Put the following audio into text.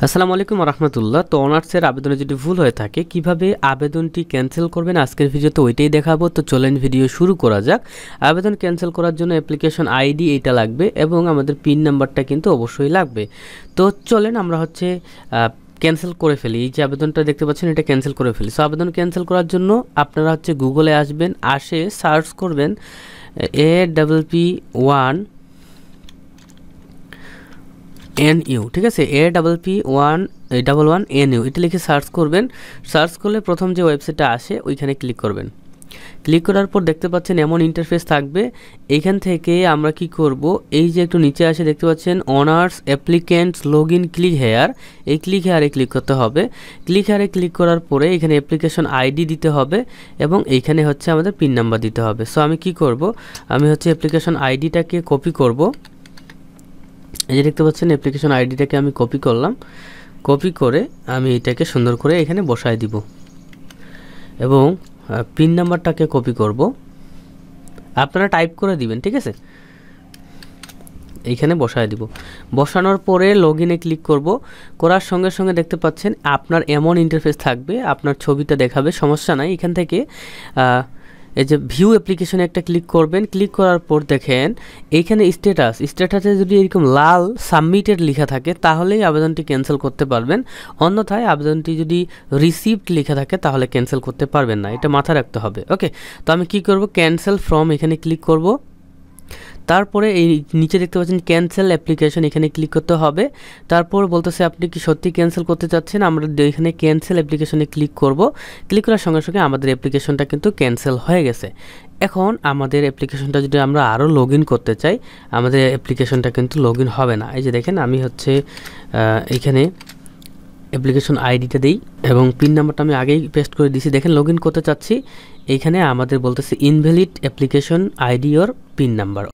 আসসালামু আলাইকুম রাহমাতুল্লাহ। তো অনার্সের আবেদনে যদি ভুল হয়ে থাকে কিভাবে আবেদনটি ক্যান্সেল করবেন আজকের ভিডিওতে ওইটাই দেখাবো। তো চলেন ভিডিও শুরু করা যাক। আবেদন ক্যান্সেল করার জন্য অ্যাপ্লিকেশন আইডি এটা লাগবে এবং আমাদের পিন নাম্বারটা কিন্তু অবশ্যই লাগবে। তো চলেন আমরা ক্যান্সেল করে ফেলি। এই যে আবেদনটা দেখতে পাচ্ছেন এটা ক্যান্সেল করে ফেলি। সো আবেদন ক্যান্সেল করার জন্য আপনারা গুগলে আসবেন, সার্চ করবেন APP1NU, ঠিক আছে, APP1NU এটা লিখে সার্চ করবেন। সার্চ করলে প্রথম যে ওয়েবসাইটটা আসে ওইখানে ক্লিক করবেন। ক্লিক করার পর দেখতে পাচ্ছেন এমন ইন্টারফেস থাকবে। এইখান থেকে আমরা কি করব, এই যে একটু নিচে আসে দেখতে পাচ্ছেন honours applicants log in click here, এই ক্লিক হেয়ারে ক্লিক করতে হবে। ক্লিক হেয়ারে ক্লিক করার পরে এখানে অ্যাপ্লিকেশন আইডি দিতে হবে এবং এইখানে আমাদের পিন নাম্বার দিতে হবে। সো আমি কি করব, আমি অ্যাপ্লিকেশন আইডিটাকে কপি করব। এই যে দেখতে পাচ্ছেন অ্যাপ্লিকেশন আইডিটাকে আমি কপি করলাম। কপি করে আমি এটাকে সুন্দর করে এখানে বসায় দিব এবং পিন নাম্বারটাকে কপি করব। আপনারা টাইপ করে দিবেন, ঠিক আছে, এইখানে বসায় দিব। বসানোর পরে লগ ইনে ক্লিক করব। করার সঙ্গে সঙ্গে দেখতে পাচ্ছেন আপনার এমন ইন্টারফেস থাকবে, আপনার ছবিটা দেখাবে, সমস্যা নাই। এখান থেকে এই যে ভিউ অ্যাপ্লিকেশনে একটা ক্লিক করবেন। ক্লিক করার পর দেখেন এইখানে স্ট্যাটাসে যদি এরকম লাল সাবমিটেড লেখা থাকে তাহলেই আবেদনটি ক্যান্সেল করতে পারবেন, অন্যথায় আবেদনটি যদি রিসিভড লেখা থাকে তাহলে ক্যান্সেল করতে পারবেন না, এটা মাথায় রাখতে হবে। ওকে, তো আমি কি করব, ক্যান্সেল ফ্রম এখানে ক্লিক করব। তারপরে এই নিচে দেখতে পাচ্ছেন ক্যান্সেল অ্যাপ্লিকেশন, এখানে ক্লিক করতে হবে। তারপর বলতেছে আপনি কি সত্যি ক্যান্সেল করতে চাচ্ছেন, আমরা এখানে ক্যান্সেল অ্যাপ্লিকেশনে ক্লিক করব। ক্লিক করার সঙ্গে সঙ্গে আমাদের অ্যাপ্লিকেশনটা কিন্তু ক্যান্সেল হয়ে গেছে। এখন আমাদের অ্যাপ্লিকেশনটা যদি আমরা আরও লগ ইন করতে চাই, আমাদের অ্যাপ্লিকেশনটা কিন্তু লগ ইন হবে না। এই যে দেখেন আমি এখানে অ্যাপ্লিকেশন আইডিটা দিই এবং পিন নাম্বারটা আমি আগেই পেস্ট করে দিয়েছি। দেখেন লগ ইন করতে চাচ্ছি, এইখানে আমাদের বলতেছে ইনভ্যালিড অ্যাপ্লিকেশন আইডি ওর পিন নাম্বার।